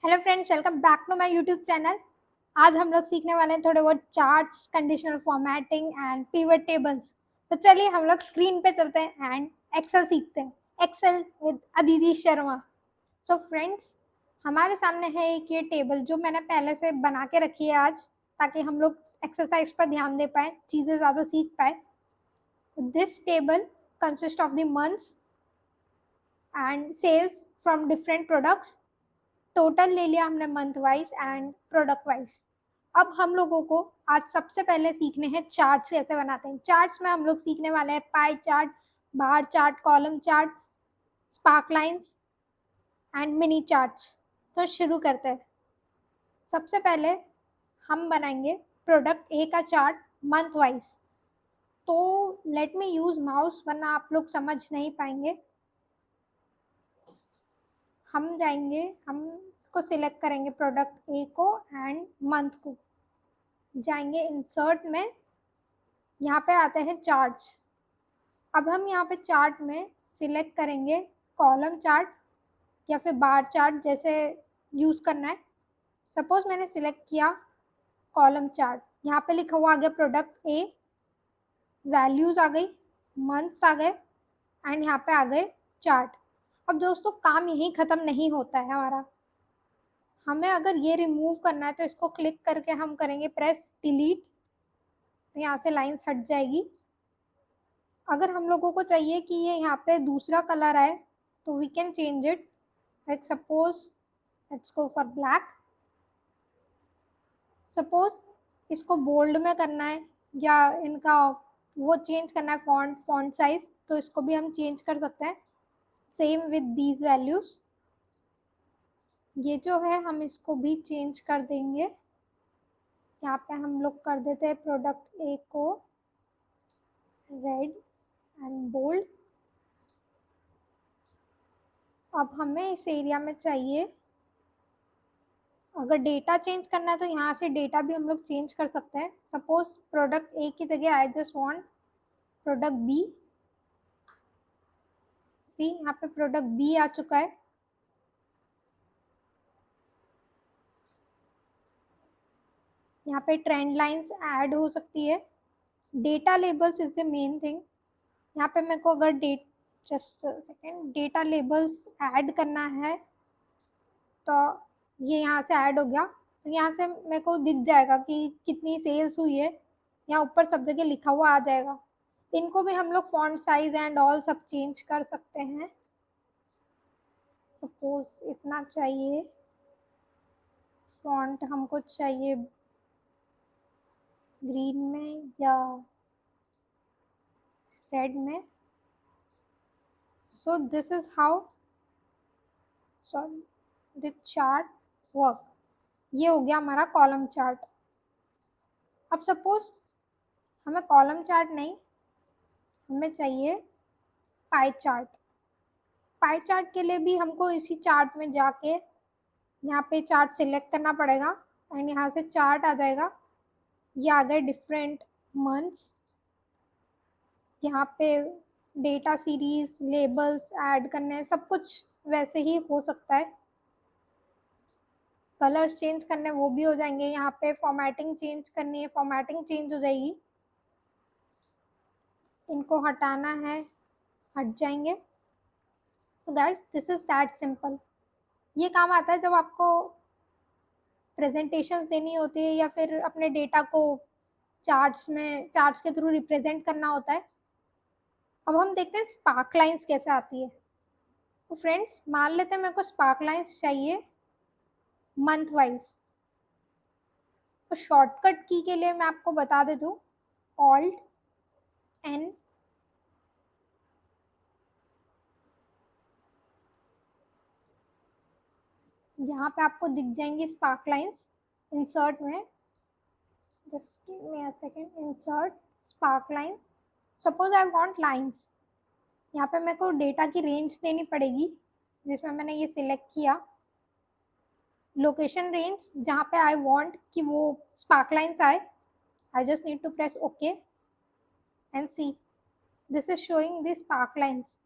Hello friends, welcome back to my YouTube channel. आज हम लोग सीखने वाले हैं थोड़े बहुत charts, conditional formatting and pivot tables. तो चलिए हम लोग स्क्रीन पे चलते हैं एंड एक्सेल सीखते हैं। Excel with Aditi Sharma. So friends, हमारे सामने है एक ये टेबल जो मैंने पहले से बना के रखी है आज, ताकि हम लोग एक्सरसाइज पर ध्यान दे पाए, चीज़ें ज़्यादा सीख पाए। This table consist of the months and sales from different products. Total ले लिया हमने month wise and product wise. अब हम लोगों को आज सबसे पहले सीखने हैं चार्ट्स कैसे बनाते हैं। चार्ट्स में हम लोग सीखने वाले हैं pie chart, bar chart, column chart, spark lines and mini charts. तो शुरू करते हैं। सबसे पहले हम बनाएंगे प्रोडक्ट ए का चार्ट मंथ वाइज। तो लेट मी यूज माउस, वरना आप लोग समझ नहीं पाएंगे। हम जाएंगे, हम इसको सिलेक्ट करेंगे प्रोडक्ट ए को एंड मंथ को। जाएंगे इंसर्ट में, यहाँ पे आते हैं चार्ट्स। अब हम यहाँ पे चार्ट में सिलेक्ट करेंगे कॉलम चार्ट या फिर बार चार्ट, जैसे यूज़ करना है। सपोज मैंने सिलेक्ट किया कॉलम चार्ट, यहाँ पे लिखा हुआ आ गया प्रोडक्ट ए, वैल्यूज़ आ गई, मंथ्स आ गए एंड यहाँ पे आ गए चार्ट। अब दोस्तों, काम यहीं ख़त्म नहीं होता है हमारा। हमें अगर ये रिमूव करना है तो इसको क्लिक करके हम करेंगे प्रेस डिलीट, तो यहाँ से लाइंस हट जाएगी। अगर हम लोगों को चाहिए कि ये यहाँ पे दूसरा कलर आए तो we can change it. Like suppose let's go for black. Suppose इसको बोल्ड में करना है या इनका वो चेंज करना है फॉन्ट साइज, तो इसको भी हम चेंज कर सकते हैं। सेम विद दीज वैल्यूज, ये जो है हम इसको भी चेंज कर देंगे। यहाँ पे हम लोग कर देते हैं प्रोडक्ट ए को रेड एंड बोल्ड। अब हमें इस एरिया में चाहिए, अगर डेटा चेंज करना है तो यहाँ से डेटा भी हम लोग चेंज कर सकते हैं। सपोज प्रोडक्ट ए की जगह I just want product b. See, यहाँ पे प्रोडक्ट बी आ चुका है। यहाँ पे ट्रेंड लाइंस ऐड हो सकती है। Data labels is the main thing. यहाँ पे मेरे को अगर just second data labels add करना है तो ये यहाँ से ऐड हो गया। तो यहाँ से मेरे को दिख जाएगा कि कितनी सेल्स हुई है, यहाँ ऊपर सब जगह लिखा हुआ आ जाएगा। इनको भी हम लोग फॉन्ट साइज एंड ऑल सब चेंज कर सकते हैं। सपोज इतना चाहिए, फॉन्ट हमको चाहिए ग्रीन में या रेड में। So this is how the chart work. ये हो गया हमारा कॉलम चार्ट। अब सपोज हमें कॉलम चार्ट नहीं, हमें चाहिए पाई चार्ट। पाई चार्ट के लिए भी हमको इसी चार्ट में जाके यहाँ पे चार्ट सिलेक्ट करना पड़ेगा एंड यहाँ से चार्ट आ जाएगा। ये आ गए डिफरेंट मंथ्स। यहाँ पे डेटा सीरीज, लेबल्स ऐड करने, सब कुछ वैसे ही हो सकता है। कलर्स चेंज करने वो भी हो जाएंगे। यहाँ पे फॉर्मेटिंग चेंज करनी है, फॉर्मेटिंग चेंज हो जाएगी। इनको हटाना है, हट जाएंगे। तो guys, this is that simple. ये काम आता है जब आपको प्रेजेंटेशंस देनी होती है या फिर अपने डेटा को चार्ट्स के थ्रू रिप्रेजेंट करना होता है। अब हम देखते हैं स्पार्क लाइंस कैसे आती है। तो फ्रेंड्स, मान लेते हैं मेरे को स्पार्क लाइंस चाहिए मंथ वाइज। तो शॉर्टकट की के लिए मैं आपको बता दे दूँ, ऑल्ट एन, यहाँ पे आपको दिख जाएंगी स्पार्क लाइंस इंसर्ट में। Just give me a second, insert spark lines. Suppose I want lines, यहाँ पे मेरे को डेटा की रेंज देनी पड़ेगी, जिसमें मैंने ये सिलेक्ट किया लोकेशन रेंज, जहाँ पे आई वांट कि वो स्पार्क लाइंस आए। I just need to press okay and see, this is showing the spark lines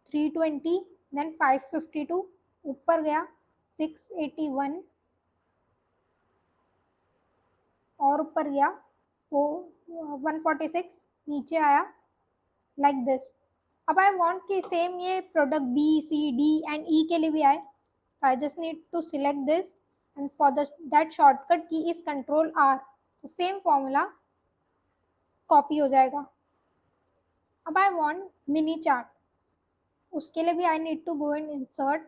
320 then 552 ऊपर गया 681 और ऊपर गया 146, नीचे आया लाइक दिस। अब आई वांट कि सेम ये product b c d and e के लिए भी आए, तो I just need to select this and for that shortcut की इज कंट्रोल आर, तो सेम फॉर्मूला कॉपी हो जाएगा। अब आई वांट मिनी चार्ट, उसके लिए भी I need to go in insert,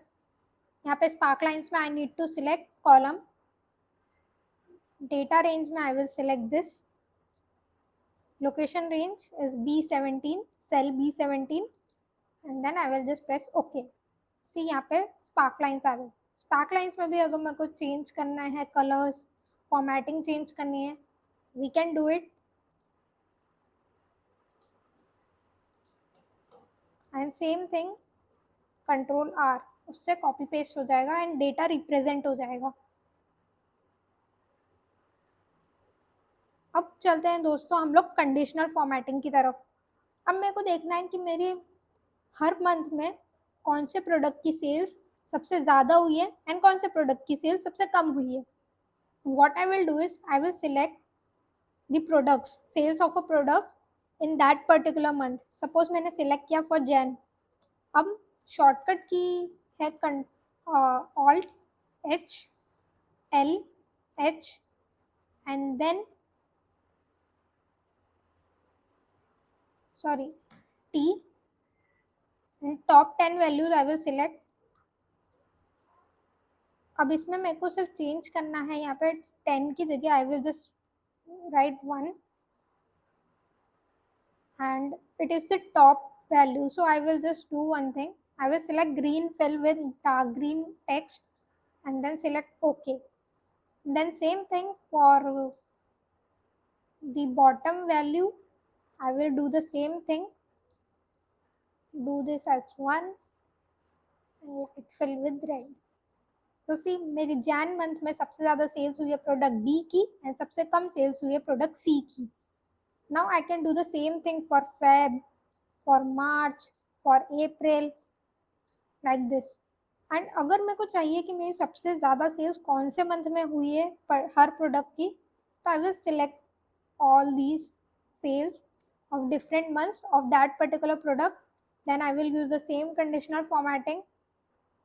यहाँ पे स्पार्क लाइन्स में I need to select column, data range में I will select this, location range is B17, cell B17 and then I will just press OK। See यहाँ पे spark lines आ गए। Spark lines में भी अगर मेरे को चेंज करना है, कलर्स, फॉर्मेटिंग चेंज करनी है, we can do it. And same thing control R, उससे कॉपी पेस्ट हो जाएगा एंड डेटा रिप्रेजेंट हो जाएगा। अब चलते हैं दोस्तों हम लोग कंडीशनल फॉर्मेटिंग की तरफ। अब मेरे को देखना है कि मेरी हर मंथ में कौन से प्रोडक्ट की सेल्स सबसे ज़्यादा हुई है एंड कौन से प्रोडक्ट की सेल्स सबसे कम हुई है। What I will do is I will select the products, sales of a product in that particular month. Suppose मैंने सिलेक्ट किया फॉर जैन। अब शॉर्टकट की है alt H L H and then T and top 10 values I will select। अब इसमें मेरे को सिर्फ चेंज करना है, यहाँ पे 10 की जगह I will just write 1 and it is the top value, so I will just do one thing, I will select green fill with dark green text and then select OK। Then same thing for the bottom value, I will do the same thing, do this as 1 and light fill with red। तो सी मेरी Jain month में सबसे ज़्यादा sales हुई है product D की and सबसे कम sales हुई है प्रोडक्ट सी की। Now I can do the same thing for Feb, for March, for April, like this. And अगर मेरे को चाहिए कि मेरी सबसे ज़्यादा सेल्स कौन से मंथ में हुई है पर हर प्रोडक्ट की, तो I will select all these sales of different months of that particular product, then I will use the same conditional formatting,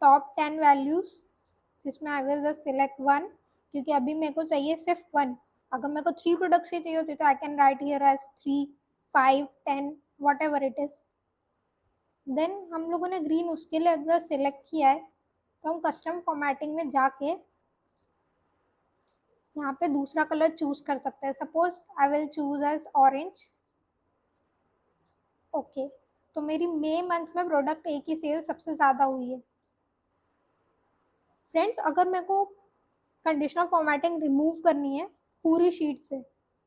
top 10 values जिसमें I will just select 1 क्योंकि अभी मेरे को चाहिए सिर्फ 1। अगर मेरे को 3 प्रोडक्ट्स ही चाहिए होती तो I can write here as 3, 5, 10 whatever it is। Then हम लोगों ने ग्रीन उसके लिए अगर सिलेक्ट किया है तो हम कस्टम फॉर्मेटिंग में जाके यहाँ पे दूसरा कलर चूज कर सकते हैं। Suppose I will choose as orange. Okay, तो मेरी मई मंथ में प्रोडक्ट ए की सेल सबसे ज़्यादा हुई है। फ्रेंड्स अगर मेरे को कंडीशनल फॉर्मेटिंग रिमूव करनी है पूरी शीट से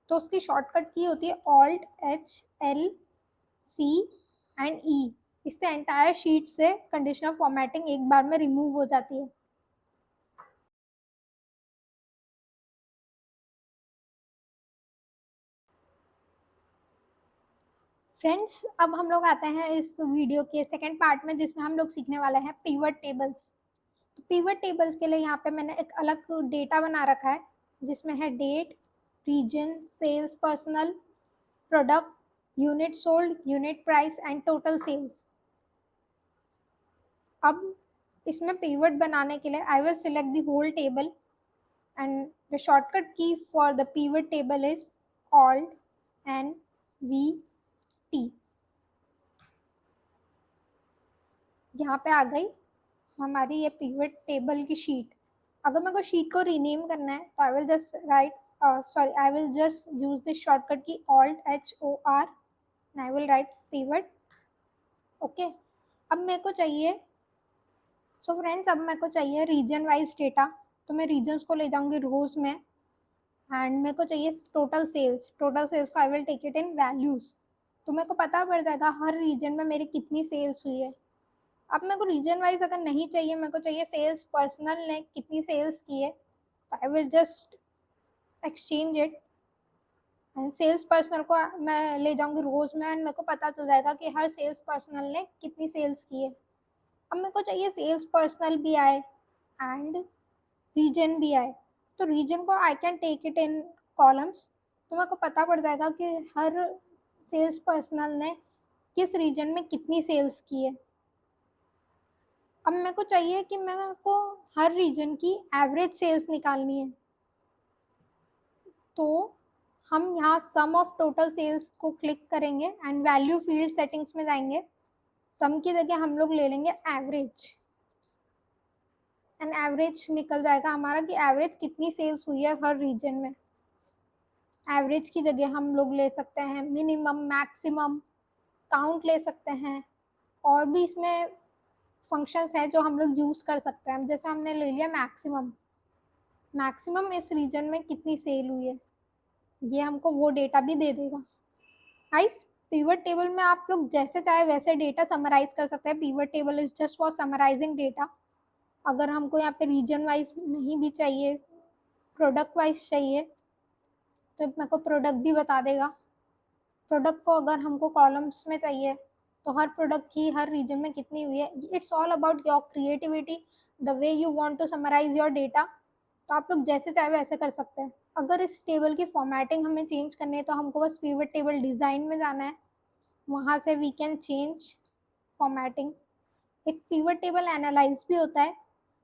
तो उसकी शॉर्टकट की होती है alt H l c and e. इससे एंटायर शीट से कंडीशनल फॉर्मेटिंग एक बार में रिमूव हो जाती है। फ्रेंड्स अब हम लोग आते हैं इस वीडियो के सेकेंड पार्ट में जिसमें हम लोग सीखने वाले हैं पिवट टेबल्स। तो पिवट टेबल्स के लिए यहाँ पे मैंने एक अलग डेटा बना रखा है जिसमें है date, region, sales personal, product, unit sold, unit price and total sales. अब इसमें पिवट बनाने के लिए I will select the whole table and the shortcut key for the pivot table is alt N V T. यहाँ पे आ गई हमारी ये पिवट टेबल की शीट। अगर मेरे को शीट को रीनेम करना है तो I will just write I will just use this shortcut key alt H O R and I will write pivot. Okay, अब मेरे को चाहिए फ्रेंड्स अब मेरे को चाहिए रीजन वाइज डेटा, तो मैं रीजन्स को ले जाऊंगी रोज में एंड मेरे को चाहिए टोटल सेल्स। टोटल सेल्स को I will take it in values, तो मेरे को पता पड़ जाएगा हर रीजन में मेरी कितनी सेल्स हुई है। अब मेरे को रीजन वाइज अगर नहीं चाहिए, मेरे को चाहिए सेल्स पर्सनल ने कितनी सेल्स की है, तो I will just exchange it and sales personal को मैं ले जाऊंगी रोज में एंड मेरे को पता चल जाएगा कि हर सेल्स पर्सनल ने कितनी सेल्स की है। अब मेरे को चाहिए सेल्स पर्सनल भी आए एंड रीजन भी आए, तो रीजन को I can take it in columns, तो मेरे को पता पड़ जाएगा कि हर सेल्स पर्सनल ने किस रीजन में कितनी सेल्स की है। अब मेरे को चाहिए कि मेरे को हर रीजन की एवरेज सेल्स निकालनी है, तो हम यहाँ सम ऑफ टोटल सेल्स को क्लिक करेंगे एंड वैल्यू फील्ड सेटिंग्स में जाएंगे। सम की जगह हम लोग ले लेंगे एवरेज, एंड एवरेज निकल जाएगा हमारा कि एवरेज कितनी सेल्स हुई है हर रीजन में। एवरेज की जगह हम लोग ले सकते हैं मिनिमम, मैक्सिमम, काउंट ले सकते हैं, और भी इसमें फंक्शंस हैं जो हम लोग यूज़ कर सकते हैं। जैसे हमने ले लिया मैक्सिमम, मैक्सिमम इस रीजन में कितनी सेल हुई है, ये हमको वो डेटा भी दे देगा। गाइस, पिवट टेबल में आप लोग जैसे चाहे वैसे डेटा समराइज कर सकते हैं। Pivot table is just for summarising data. अगर हमको यहाँ पे रीजन वाइज नहीं भी चाहिए, प्रोडक्ट वाइज चाहिए, तो मेरे को प्रोडक्ट भी बता देगा। प्रोडक्ट को अगर हमको कॉलम्स में चाहिए तो हर प्रोडक्ट की हर रीजन में कितनी हुई है। It's all about your creativity, the way you want to summarise your data. तो आप लोग जैसे चाहे वैसे कर सकते हैं। अगर इस टेबल की फॉर्मेटिंग हमें चेंज करनी है तो हमको बस पिवट टेबल डिज़ाइन में जाना है, वहाँ से वी कैन चेंज फॉर्मेटिंग। एक पिवट टेबल एनालाइज भी होता है,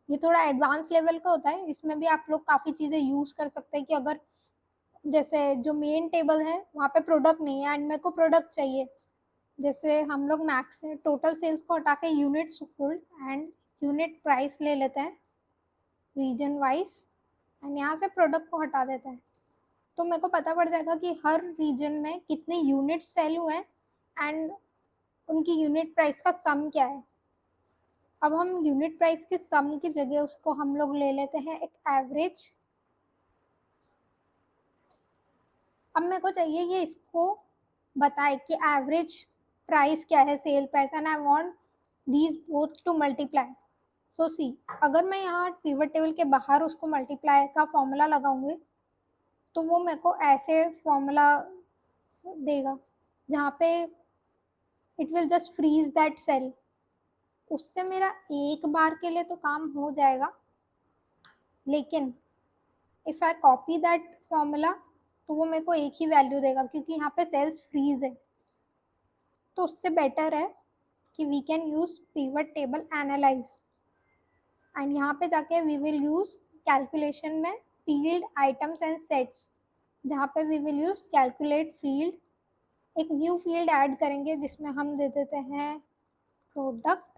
ये थोड़ा एडवांस लेवल का होता है। इसमें भी आप लोग काफ़ी चीज़ें यूज़ कर सकते हैं कि अगर जैसे जो मेन टेबल है वहाँ पे प्रोडक्ट नहीं है एंड मेरे को प्रोडक्ट चाहिए, जैसे हम लोग मैक्स टोटल सेल्स को हटा के unit sold and unit price ले लेते हैं रीजन वाइज, एंड यहाँ से प्रोडक्ट को हटा देते हैं, तो मेरे को पता पड़ जाएगा कि हर रीजन में कितने यूनिट सेल हुए हैं एंड उनकी यूनिट प्राइस का सम क्या है। अब हम यूनिट प्राइस के सम की जगह उसको हम लोग ले लेते हैं एक एवरेज। अब मेरे को चाहिए ये इसको बताए कि एवरेज प्राइस क्या है, sale price, and I want these both to multiply. So see, अगर मैं यहाँ पिवट टेबल के बाहर उसको मल्टीप्लाई का फॉर्मूला लगाऊंगी तो वो मेरे को ऐसे फॉर्मूला देगा जहाँ पे it will just freeze that cell. उससे मेरा एक बार के लिए तो काम हो जाएगा, लेकिन if I copy that formula तो वो मेरे को एक ही वैल्यू देगा क्योंकि यहाँ पे सेल्स फ्रीज है। तो उससे बेटर है कि we can use pivot table analyze, and यहाँ पे जाके वी विल यूज़ कैलकुलेशन में फील्ड आइटम्स एंड सेट्स, जहाँ पे we will use calculate field. एक न्यू फील्ड ऐड करेंगे जिसमें हम दे देते हैं प्रोडक्ट,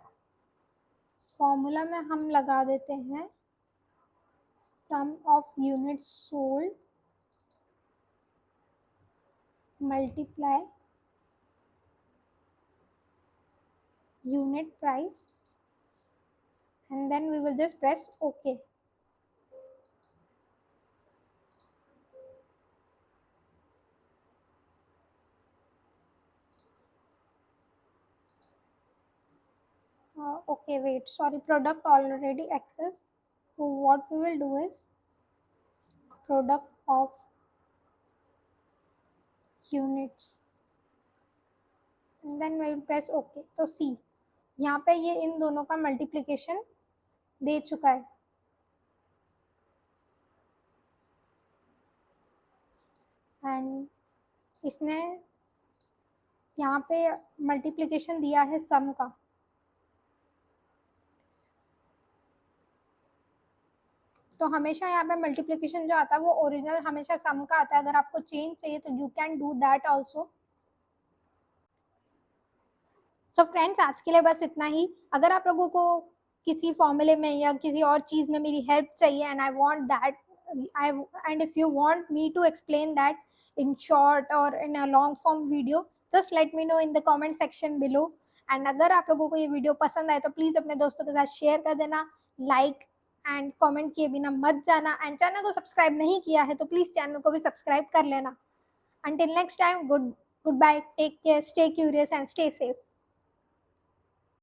फॉर्मूला में हम लगा देते हैं sum of units sold multiply unit price, and then we will just press OK. Okay, wait, sorry, product already accessed. So what we will do is product of units, and then we will press OK. तो see, यहाँ पे ये इन दोनों का multiplication दे चुका है, and इसने यहाँ पे मल्टीप्लिकेशन दिया है सम का। तो हमेशा यहाँ पे मल्टीप्लिकेशन जो आता है वो ओरिजिनल हमेशा सम का आता है। अगर आपको चेंज चाहिए तो you can do that also. So friends, आज के लिए बस इतना ही। अगर आप लोगों को किसी फॉर्मूले में या किसी और चीज़ में मेरी हेल्प चाहिए and I want that, I and if you want me to explain that in short और in a long form video, just let me know in the comment section below. And अगर आप लोगों को ये video पसंद आए तो please अपने दोस्तों के साथ शेयर कर देना, लाइक एंड कमेंट किए बिना मत जाना, एंड चैनल को सब्सक्राइब नहीं किया है तो प्लीज़ चैनल को भी सब्सक्राइब कर लेना। Until next time, goodbye, take care, stay curious and stay safe.